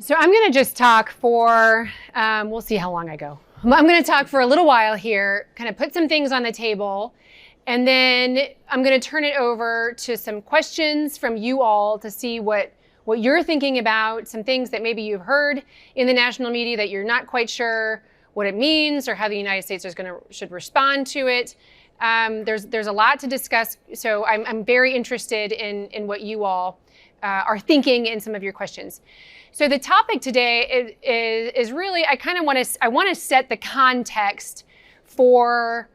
So I'm going to just talk for, we'll see how long I go. I'm going to talk for a little while here, kind of put some things on the table, and then I'm going to turn it over to some questions from you all to see what you're thinking about, some things that maybe you've heard in the national media that you're not quite sure what it means or how the United States should respond to it. There's a lot to discuss, so I'm very interested in what you all are thinking in some of your questions. So the topic today is really, I want to set the context for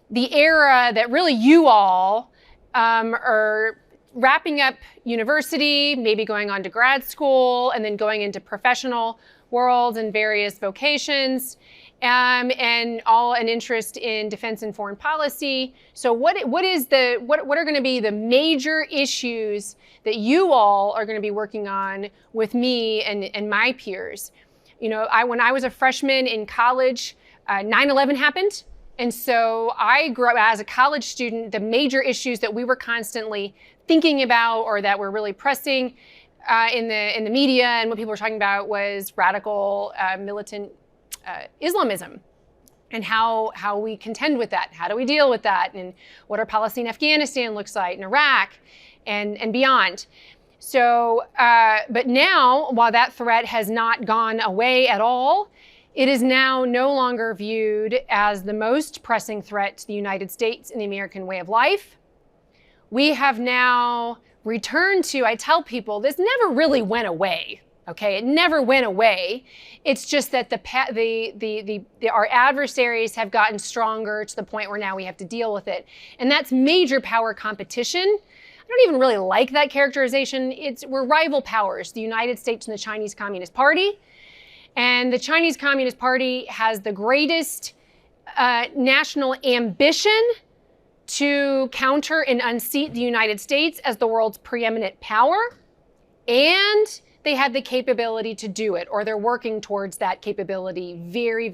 the era that really you all are wrapping up university, maybe going on to grad school, and then going into professional worlds and various vocations, and an interest in defense and foreign policy. So what are going to be the major issues that you all are going to be working on with me and my peers? You know, when I was a freshman in college, 9/11 happened. And so I grew up as a college student, the major issues that we were constantly thinking about or that were really pressing in the media and what people were talking about was radical militant Islamism and how we contend with that. How do we deal with that? And what our policy in Afghanistan looks like, in Iraq and beyond. So, but now, while that threat has not gone away at all, it is now no longer viewed as the most pressing threat to the United States and the American way of life. We have now returned to, I tell people, this never really went away. Okay, it never went away. It's just that our adversaries have gotten stronger to the point where now we have to deal with it. And that's major power competition. I don't even really like that characterization. We're rival powers, the United States and the Chinese Communist Party. And the Chinese Communist Party has the greatest national ambition to counter and unseat the United States as the world's preeminent power. And they have the capability to do it, or they're working towards that capability they're very,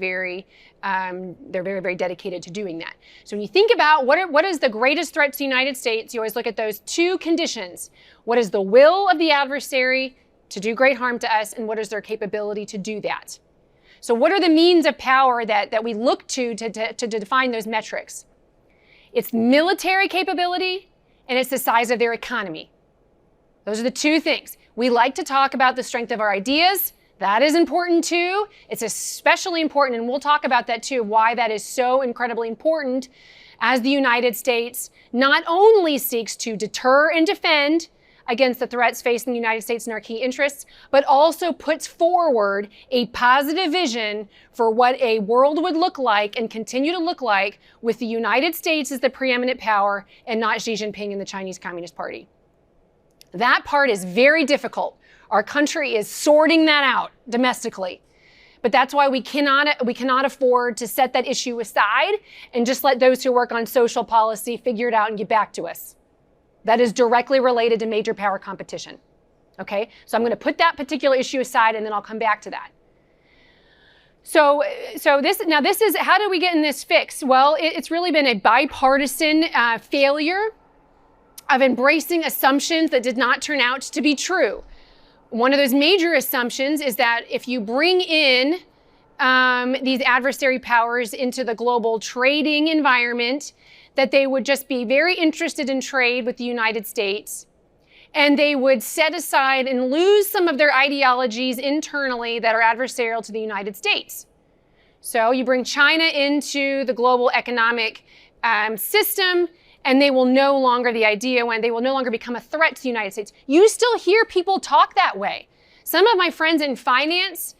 very dedicated to doing that. So when you think about what is the greatest threat to the United States, you always look at those two conditions. What is the will of the adversary to do great harm to us, and what is their capability to do that? So what are the means of power that we look to define those metrics? It's military capability, and it's the size of their economy. Those are the two things. We like to talk about the strength of our ideas. That is important too. It's especially important, and we'll talk about that too, why that is so incredibly important as the United States not only seeks to deter and defend against the threats facing the United States and our key interests, but also puts forward a positive vision for what a world would look like and continue to look like with the United States as the preeminent power and not Xi Jinping and the Chinese Communist Party. That part is very difficult. Our country is sorting that out domestically. But that's why we cannot afford to set that issue aside and just let those who work on social policy figure it out and get back to us. That is directly related to major power competition. Okay? So I'm going to put that particular issue aside and then I'll come back to that. So this is, how do we get in this fix? Well, it's really been a bipartisan failure of embracing assumptions that did not turn out to be true. One of those major assumptions is that if you bring in these adversary powers into the global trading environment, that they would just be very interested in trade with the United States, and they would set aside and lose some of their ideologies internally that are adversarial to the United States. So you bring China into the global economic system, and they will no longer become a threat to the United States. You still hear people talk that way. Some of my friends in finance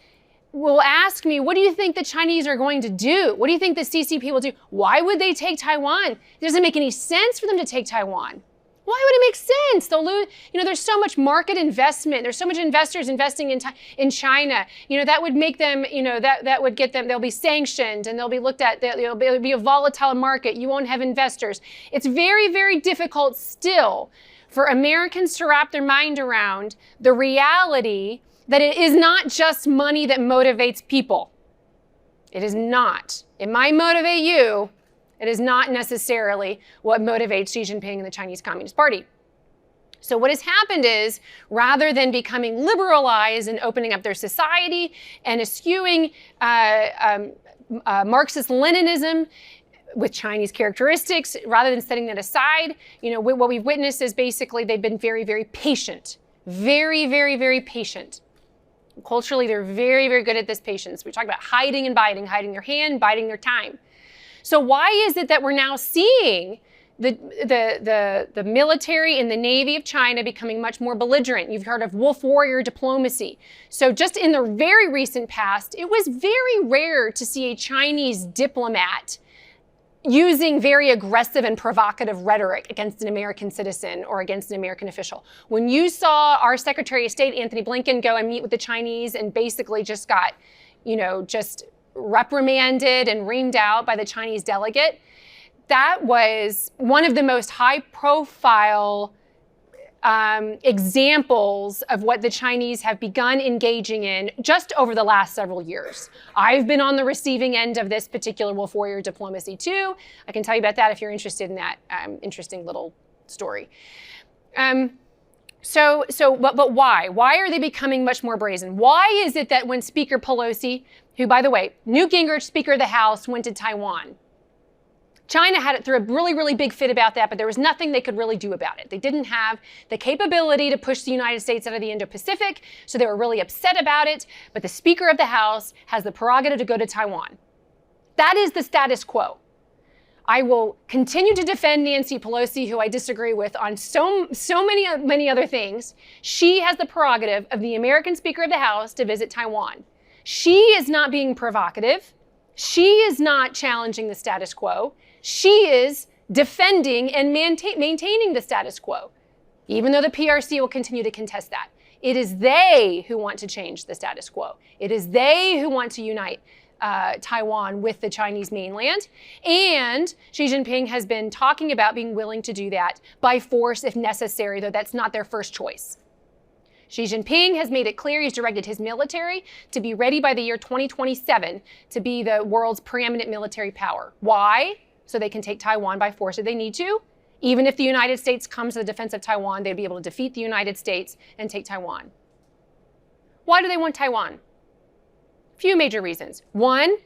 will ask me, what do you think the Chinese are going to do? What do you think the CCP will do? Why would they take Taiwan? It doesn't make any sense for them to take Taiwan. Why would it make sense? They'll lose, there's so much market investment. There's so much investors investing in China. That would make them, that would get them, they'll be sanctioned and they'll be looked at, it'll be a volatile market. You won't have investors. It's very, very difficult still for Americans to wrap their mind around the reality that it is not just money that motivates people. It is not. It might motivate you. It is not necessarily what motivates Xi Jinping and the Chinese Communist Party. So what has happened is, rather than becoming liberalized and opening up their society and eschewing Marxist-Leninism with Chinese characteristics, rather than setting that aside, what we've witnessed is basically they've been very, very patient. Very, very, very patient. Culturally, they're very, very good at this patience. We talk about hiding and biting, hiding their hand, biding their time. So why is it that we're now seeing the military and the Navy of China becoming much more belligerent? You've heard of wolf warrior diplomacy. So just in the very recent past, it was very rare to see a Chinese diplomat using very aggressive and provocative rhetoric against an American citizen or against an American official. When you saw our Secretary of State, Anthony Blinken, go and meet with the Chinese and basically just got, just reprimanded and reamed out by the Chinese delegate, that was one of the most high-profile examples of what the Chinese have begun engaging in just over the last several years. I've been on the receiving end of this particular wolf warrior diplomacy too. I can tell you about that if you're interested in that interesting little story. But why? Why are they becoming much more brazen? Why is it that when Speaker Pelosi, who, by the way, Newt Gingrich, Speaker of the House, went to Taiwan, China had it through a really, really big fit about that, but there was nothing they could really do about it. They didn't have the capability to push the United States out of the Indo-Pacific, so they were really upset about it. But the Speaker of the House has the prerogative to go to Taiwan. That is the status quo. I will continue to defend Nancy Pelosi, who I disagree with on so many other things. She has the prerogative of the American Speaker of the House to visit Taiwan. She is not being provocative. She is not challenging the status quo. She is defending and maintaining the status quo, even though the PRC will continue to contest that. It is they who want to change the status quo. It is they who want to unite Taiwan with the Chinese mainland. And Xi Jinping has been talking about being willing to do that by force if necessary, though that's not their first choice. Xi Jinping has made it clear he's directed his military to be ready by the year 2027 to be the world's preeminent military power. Why? So they can take Taiwan by force if they need to. Even if the United States comes to the defense of Taiwan, they'd be able to defeat the United States and take Taiwan. Why do they want Taiwan? A few major reasons. One,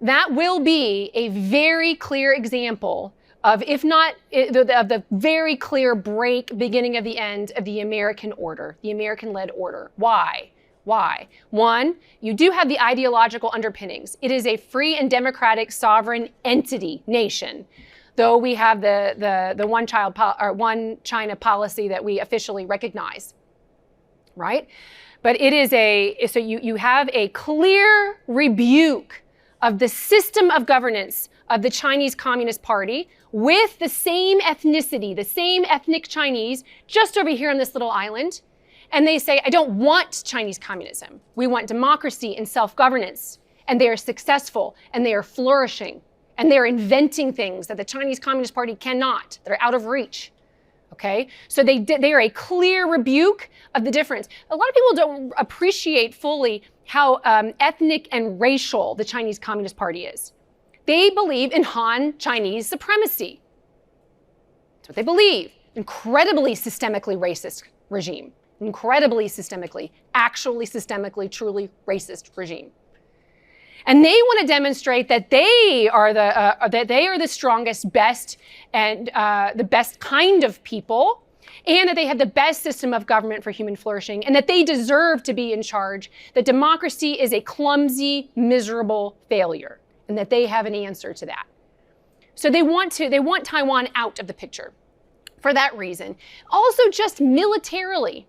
that will be a very clear example of, if not, of the very clear beginning of the end of the American order, the American-led order. Why? Why? One, you do have the ideological underpinnings. It is a free and democratic sovereign entity, nation, though we have the one China policy that we officially recognize, right? But it is so you have a clear rebuke of the system of governance of the Chinese Communist Party with the same ethnicity, the same ethnic Chinese, just over here on this little island. And they say, I don't want Chinese communism. We want democracy and self-governance. And they are successful, and they are flourishing, and they're inventing things that the Chinese Communist Party cannot, that are out of reach. Okay? So they are a clear rebuke of the difference. A lot of people don't appreciate fully how ethnic and racial the Chinese Communist Party is. They believe in Han Chinese supremacy. That's what they believe. Incredibly systemically racist regime. Incredibly systemically, actually systemically, truly racist regime. And they want to demonstrate that they are the strongest, best, and the best kind of people, and that they have the best system of government for human flourishing, and that they deserve to be in charge, that democracy is a clumsy, miserable failure, and that they have an answer to that. So they want Taiwan out of the picture for that reason. Also, just militarily,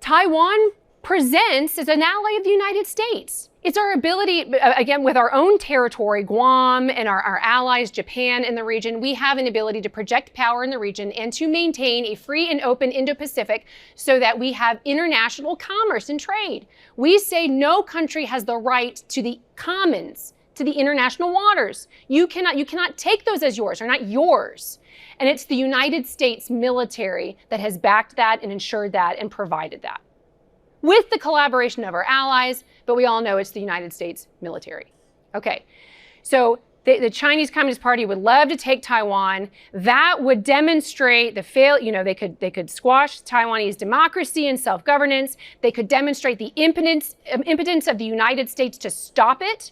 Taiwan presents as an ally of the United States. It's our ability, again, with our own territory, Guam, and our allies, Japan, in the region, we have an ability to project power in the region and to maintain a free and open Indo-Pacific so that we have international commerce and trade. We say no country has the right to the commons, to the international waters. You cannot take those as yours. They're not yours. And it's the United States military that has backed that and ensured that and provided that, with the collaboration of our allies, but we all know it's the United States military. Okay, so The Chinese Communist Party would love to take Taiwan. That would demonstrate the they could squash Taiwanese democracy and self-governance. They could demonstrate the impotence of the United States to stop it.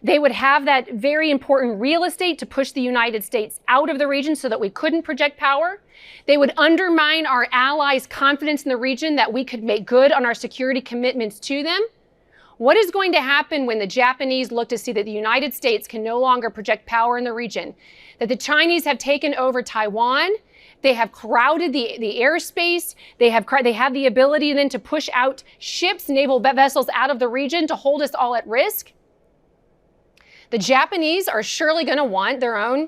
They would have that very important real estate to push the United States out of the region so that we couldn't project power. They would undermine our allies' confidence in the region that we could make good on our security commitments to them. What is going to happen when the Japanese look to see that the United States can no longer project power in the region? That the Chinese have taken over Taiwan, they have crowded the airspace, they have the ability then to push out ships, naval vessels out of the region to hold us all at risk. The Japanese are surely going to want their own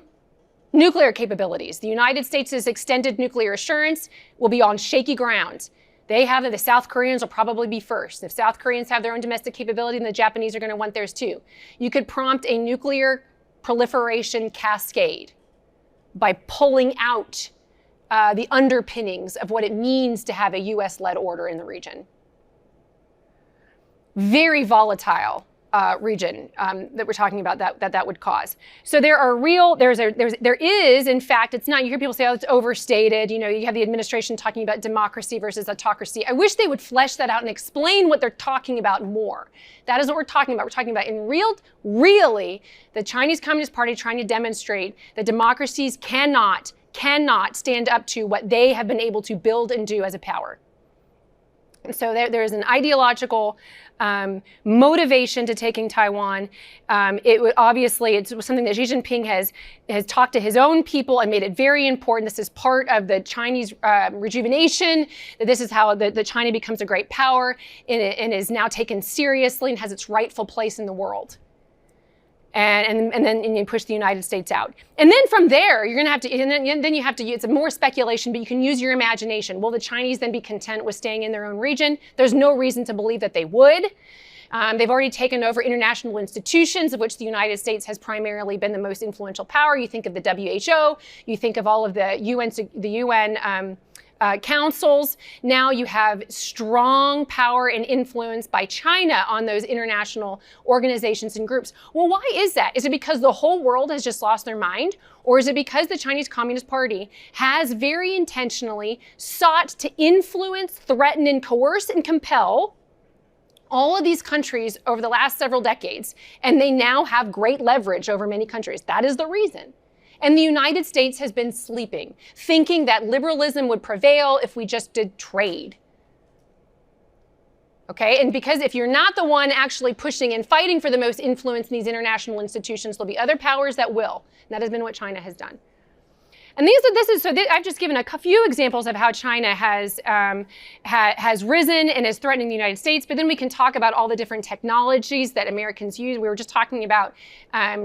nuclear capabilities. The United States' extended nuclear assurance will be on shaky ground. They have it. The South Koreans will probably be first. If South Koreans have their own domestic capability, then the Japanese are going to want theirs too. You could prompt a nuclear proliferation cascade by pulling out the underpinnings of what it means to have a US-led order in the region. Very volatile region that we're talking about that would cause. So there is, in fact, it's not, you hear people say, oh, it's overstated. You know, you have the administration talking about democracy versus autocracy. I wish they would flesh that out and explain what they're talking about more. That is what we're talking about. We're talking about really, the Chinese Communist Party trying to demonstrate that democracies cannot stand up to what they have been able to build and do as a power. So there is an ideological motivation to taking Taiwan. It's something that Xi Jinping has talked to his own people and made it very important. This is part of the Chinese rejuvenation, that this is how the China becomes a great power and is now taken seriously and has its rightful place in the world. And then you push the United States out. And then from there, you're going to have to, and then you have to, it's more speculation, but you can use your imagination. Will the Chinese then be content with staying in their own region? There's no reason to believe that they would. They've already taken over international institutions, of which the United States has primarily been the most influential power. You think of the WHO, you think of all of the UN councils. Now you have strong power and influence by China on those international organizations and groups. Well, why is that? Is it because the whole world has just lost their mind? Or is it because the Chinese Communist Party has very intentionally sought to influence, threaten, and coerce and compel all of these countries over the last several decades, and they now have great leverage over many countries? That is the reason. And the United States has been sleeping, thinking that liberalism would prevail if we just did trade. Okay, and because if you're not the one actually pushing and fighting for the most influence in these international institutions, there'll be other powers that will. And that has been what China has done. And I've just given a few examples of how China has risen and is threatening the United States, but then we can talk about all the different technologies that Americans use. We were just talking about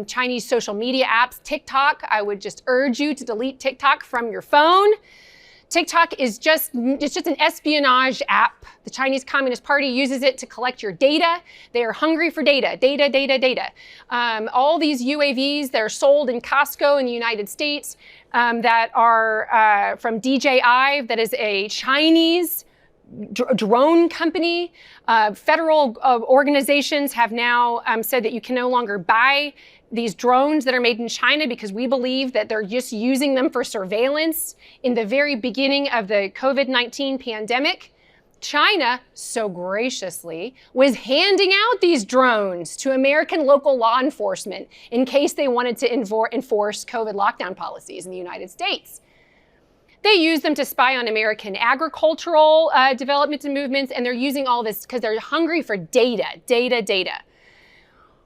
Chinese social media apps. TikTok, I would just urge you to delete TikTok from your phone. TikTok is just an espionage app. The Chinese Communist Party uses it to collect your data. They are hungry for data. All these UAVs that are sold in Costco in the United States that are from DJI, that is a Chinese drone company. Federal organizations have now said that you can no longer buy these drones that are made in China because we believe that they're just using them for surveillance. In the very beginning of the COVID-19 pandemic, China, so graciously, was handing out these drones to American local law enforcement in case they wanted to enforce COVID lockdown policies in the United States. They use them to spy on American agricultural developments and movements, and they're using all this because they're hungry for data.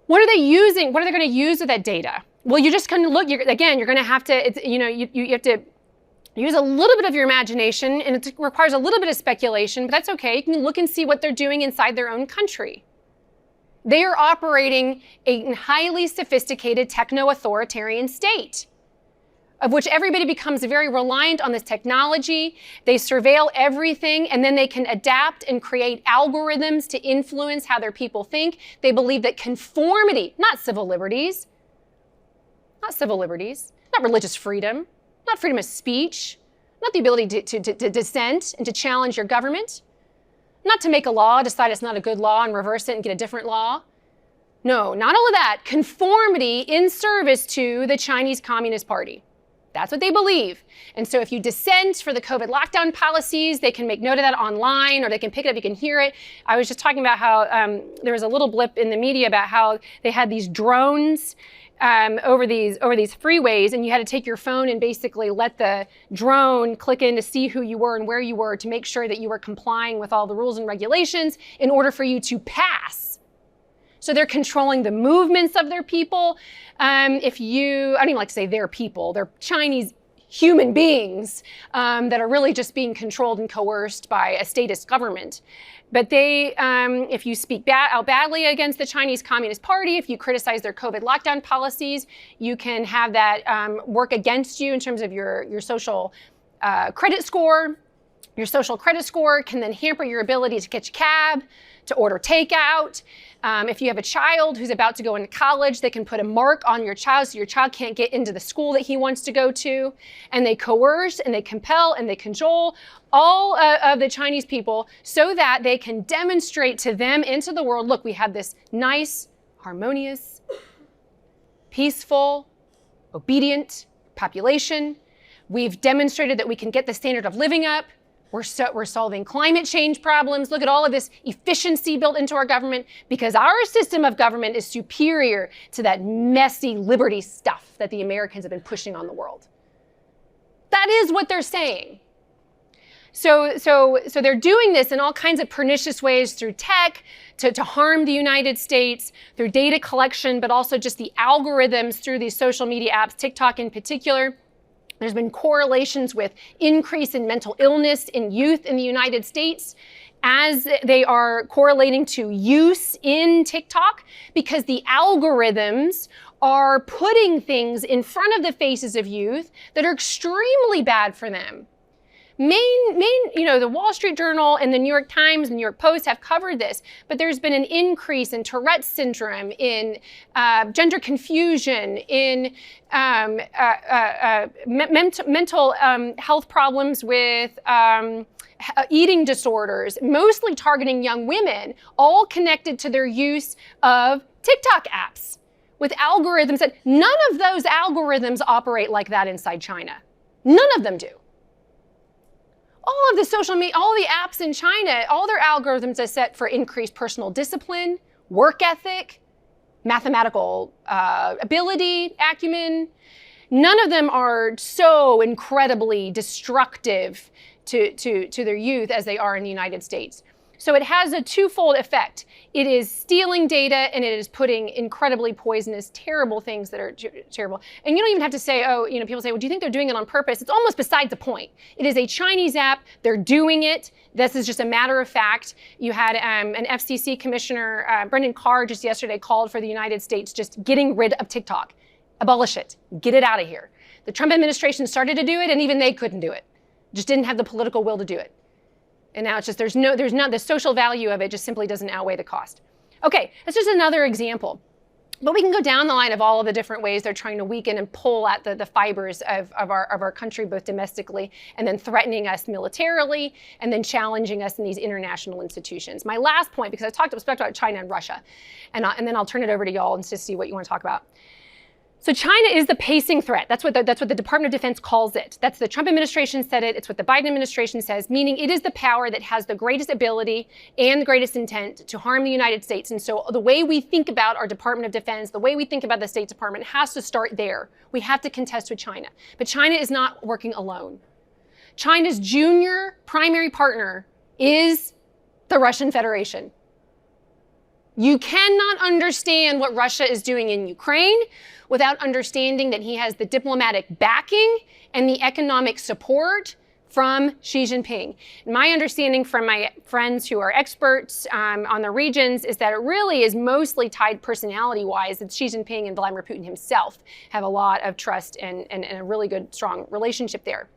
What are they using? What are they going to use with that data? Well, you're just going to look. You're going to have to. You have to use a little bit of your imagination, and it requires a little bit of speculation. But that's okay. You can look and see what they're doing inside their own country. They are operating a highly sophisticated techno-authoritarian state, of which everybody becomes very reliant on this technology. They surveil everything, and then they can adapt and create algorithms to influence how their people think. They believe that conformity, not civil liberties, not religious freedom, not freedom of speech, not the ability to dissent and to challenge your government, not to make a law, decide it's not a good law and reverse it and get a different law. No, not all of that. Conformity in service to the Chinese Communist Party. That's what they believe. And so if you dissent for the COVID lockdown policies, they can make note of that online, or they can pick it up, you can hear it. I was just talking about how there was a little blip in the media about how they had these drones over these freeways, and you had to take your phone and basically let the drone click in to see who you were and where you were to make sure that you were complying with all the rules and regulations in order for you to pass. So they're controlling the movements of their people. I don't even like to say their people, they're Chinese human beings that are really just being controlled and coerced by a statist government. But they, if you speak out badly against the Chinese Communist Party, if you criticize their COVID lockdown policies, you can have that work against you in terms of your social credit score. Your social credit score can then hamper your ability to catch a cab, to order takeout. If you have a child who's about to go into college, they can put a mark on your child so your child can't get into the school that he wants to go to. And they coerce and they compel and they cajole all of the Chinese people so that they can demonstrate to them and to the world, look, we have this nice, harmonious, peaceful, obedient population. We've demonstrated that we can get the standard of living up. We're solving climate change problems. Look at all of this efficiency built into our government because our system of government is superior to that messy liberty stuff that the Americans have been pushing on the world. That is what they're saying. So they're doing this in all kinds of pernicious ways through tech to harm the United States, through data collection, but also just the algorithms through these social media apps, TikTok in particular. There's been correlations with increase in mental illness in youth in the United States as they are correlating to use in TikTok because the algorithms are putting things in front of the faces of youth that are extremely bad for them. The Wall Street Journal and the New York Times and New York Post have covered this, but there's been an increase in Tourette's syndrome, in gender confusion, in mental health problems with eating disorders, mostly targeting young women, all connected to their use of TikTok apps with algorithms that none of those algorithms operate like that inside China. None of them do. All of the social media, all the apps in China, all their algorithms are set for increased personal discipline, work ethic, mathematical ability, acumen. None of them are so incredibly destructive to their youth as they are in the United States. So it has a twofold effect. It is stealing data and it is putting incredibly poisonous, terrible things that are terrible. And you don't even have to say, people say, well, do you think they're doing it on purpose? It's almost beside the point. It is a Chinese app. They're doing it. This is just a matter of fact. You had an FCC commissioner, Brendan Carr, just yesterday called for the United States just getting rid of TikTok. Abolish it. Get it out of here. The Trump administration started to do it and even they couldn't do it. Just didn't have the political will to do it. And now it's just, there's not, the social value of it just simply doesn't outweigh the cost. Okay, that's just another example. But we can go down the line of all of the different ways they're trying to weaken and pull at the fibers of our country, both domestically and then threatening us militarily and then challenging us in these international institutions. My last point, because I talked about China and Russia, and then I'll turn it over to y'all and to see what you want to talk about. So China is the pacing threat. That's what the Department of Defense calls it. That's the Trump administration said it. It's what the Biden administration says, meaning it is the power that has the greatest ability and the greatest intent to harm the United States. And so the way we think about our Department of Defense, the way we think about the State Department has to start there. We have to contest with China. But China is not working alone. China's junior primary partner is the Russian Federation. You cannot understand what Russia is doing in Ukraine without understanding that he has the diplomatic backing and the economic support from Xi Jinping. My understanding from my friends who are experts on the regions is that it really is mostly tied personality-wise that Xi Jinping and Vladimir Putin himself have a lot of trust and a really good, strong relationship there.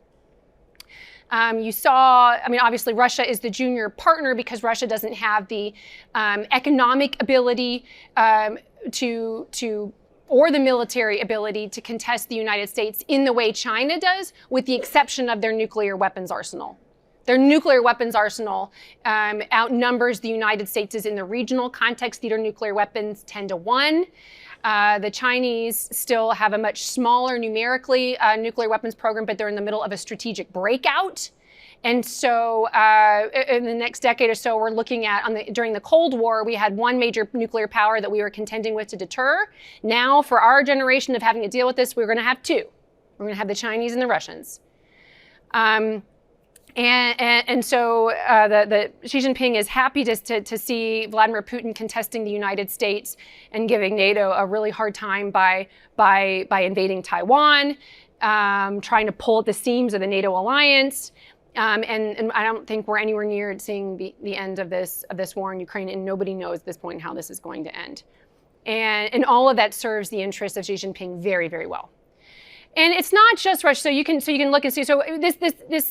Obviously Russia is the junior partner because Russia doesn't have the economic ability or the military ability to contest the United States in the way China does, with the exception of their nuclear weapons arsenal. Their nuclear weapons arsenal outnumbers the United States in the regional context. Theater nuclear weapons 10-1. The Chinese still have a much smaller numerically nuclear weapons program, but they're in the middle of a strategic breakout. And so in the next decade or so, we're looking at, during the Cold War, we had one major nuclear power that we were contending with to deter. Now, for our generation of having to deal with this, we're going to have two. We're going to have the Chinese and the Russians. And so the Xi Jinping is happy to see Vladimir Putin contesting the United States and giving NATO a really hard time by invading Taiwan, trying to pull at the seams of the NATO alliance. And I don't think we're anywhere near seeing the end of this war in Ukraine, and nobody knows at this point how this is going to end. And all of that serves the interests of Xi Jinping very, very well. And it's not just Russia. So you can look and see. So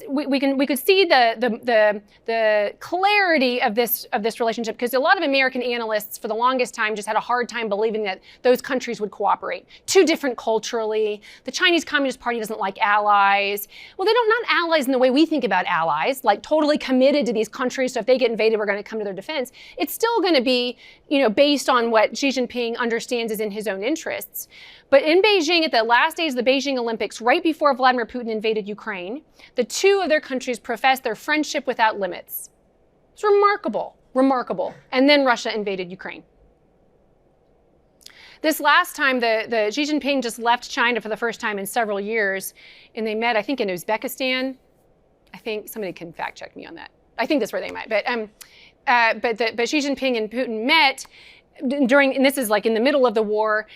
we could see the clarity of this relationship, because a lot of American analysts for the longest time just had a hard time believing that those countries would cooperate. Too different culturally. The Chinese Communist Party doesn't like allies. Well, they don't, not allies in the way we think about allies, like totally committed to these countries. So if they get invaded, we're going to come to their defense. It's still going to be, based on what Xi Jinping understands is in his own interests. But in Beijing, at the last days of the Beijing Olympics, right before Vladimir Putin invaded Ukraine, the two of their countries professed their friendship without limits. It's remarkable. And then Russia invaded Ukraine. This last time, the Xi Jinping just left China for the first time in several years, and they met, I think, in Uzbekistan. I think somebody can fact check me on that. I think that's where they met. But Xi Jinping and Putin met and this is like in the middle of the war.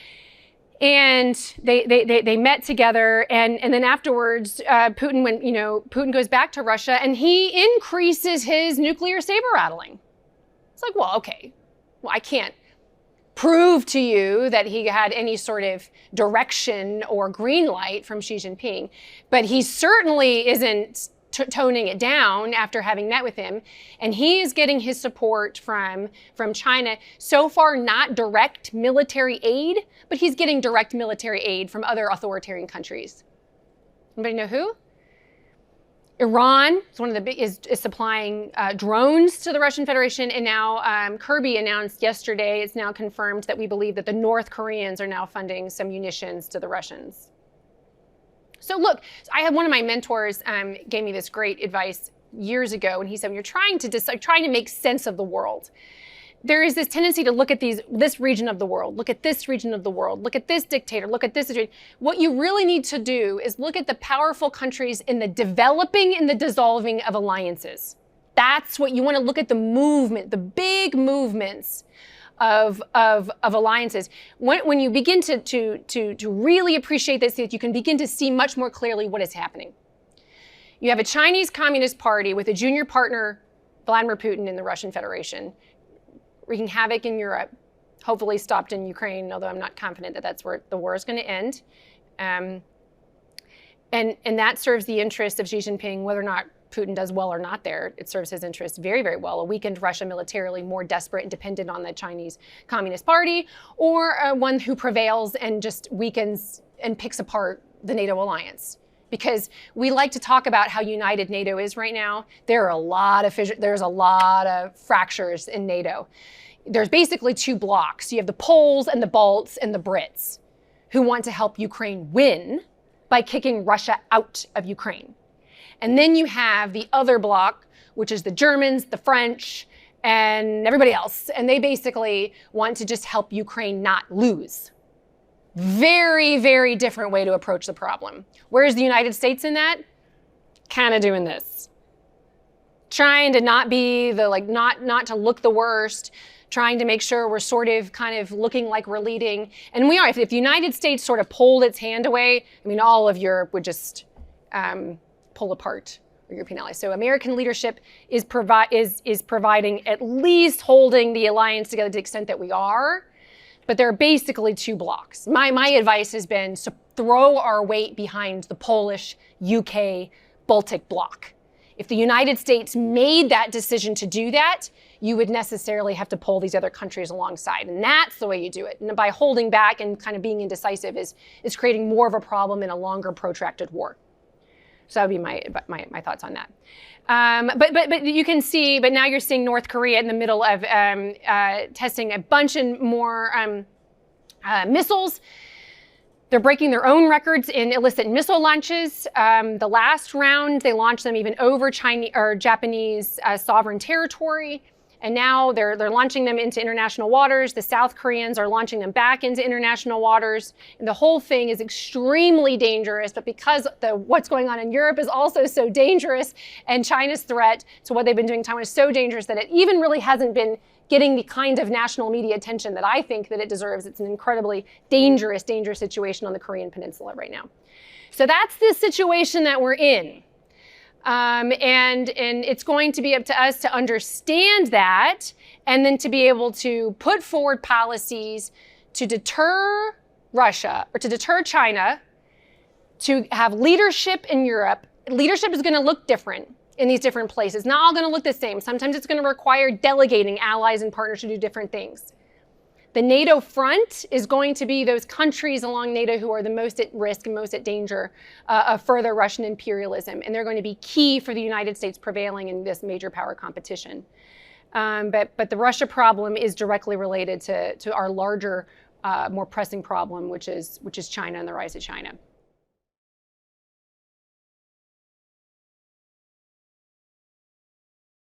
And they met together, and then afterwards, Putin goes back to Russia, and he increases his nuclear saber rattling. It's like, well, okay, I can't prove to you that he had any sort of direction or green light from Xi Jinping, but he certainly isn't toning it down after having met with him. And he is getting his support from China. So far, not direct military aid, but he's getting direct military aid from other authoritarian countries. Anybody know who? Iran is one of the big, is supplying drones to the Russian Federation. And now Kirby announced yesterday, it's now confirmed that we believe that the North Koreans are now funding some munitions to the Russians. So look, I had one of my mentors gave me this great advice years ago, and he said, when you're trying to make sense of the world, there is this tendency to look at this region of the world, look at this region of the world, look at this dictator, look at this situation. What you really need to do is look at the powerful countries in the developing and the dissolving of alliances. That's what you want to look at, the movement, the big movements of alliances. When you begin to really appreciate this, you can begin to see much more clearly what is happening. You have a Chinese Communist Party with a junior partner, Vladimir Putin, in the Russian Federation, wreaking havoc in Europe, hopefully stopped in Ukraine, although I'm not confident that that's where the war is going to end. And that serves the interests of Xi Jinping, whether or not Putin does well or not there. It serves his interests very, very well. A weakened Russia militarily, more desperate and dependent on the Chinese Communist Party, or one who prevails and just weakens and picks apart the NATO alliance. Because we like to talk about how united NATO is right now. There's a lot of fractures in NATO. There's basically two blocks. You have the Poles and the Balts and the Brits who want to help Ukraine win by kicking Russia out of Ukraine. And then you have the other bloc, which is the Germans, the French, and everybody else. And they basically want to just help Ukraine not lose. Very, very different way to approach the problem. Where's the United States in that? Kind of doing this. Trying to not be not to look the worst, trying to make sure we're sort of kind of looking like we're leading. And we are. If the United States sort of pulled its hand away, I mean, all of Europe would just pull apart European allies. So American leadership is providing, at least holding the alliance together to the extent that we are. But there are basically two blocks. My advice has been to throw our weight behind the Polish, UK, Baltic bloc. If the United States made that decision to do that, you would necessarily have to pull these other countries alongside. And that's the way you do it. And by holding back and kind of being indecisive is creating more of a problem in a longer protracted war. So that would be my thoughts on that. But you can see, but now you're seeing North Korea in the middle of testing a bunch and more missiles. They're breaking their own records in illicit missile launches. The last round, they launched them even over Chinese or Japanese sovereign territory. And now they're launching them into international waters. The South Koreans are launching them back into international waters. And the whole thing is extremely dangerous. But because what's going on in Europe is also so dangerous, and China's threat to what they've been doing in Taiwan is so dangerous that it even really hasn't been getting the kind of national media attention that I think that it deserves. It's an incredibly dangerous situation on the Korean Peninsula right now. So that's the situation that we're in. And it's going to be up to us to understand that and then to be able to put forward policies to deter Russia or to deter China, to have leadership in Europe. Leadership is going to look different in these different places. Not all going to look the same. Sometimes it's going to require delegating allies and partners to do different things. The NATO front is going to be those countries along NATO who are the most at risk and most at danger of further Russian imperialism. And they're going to be key for the United States prevailing in this major power competition. But the Russia problem is directly related to our larger, more pressing problem, which is China and the rise of China.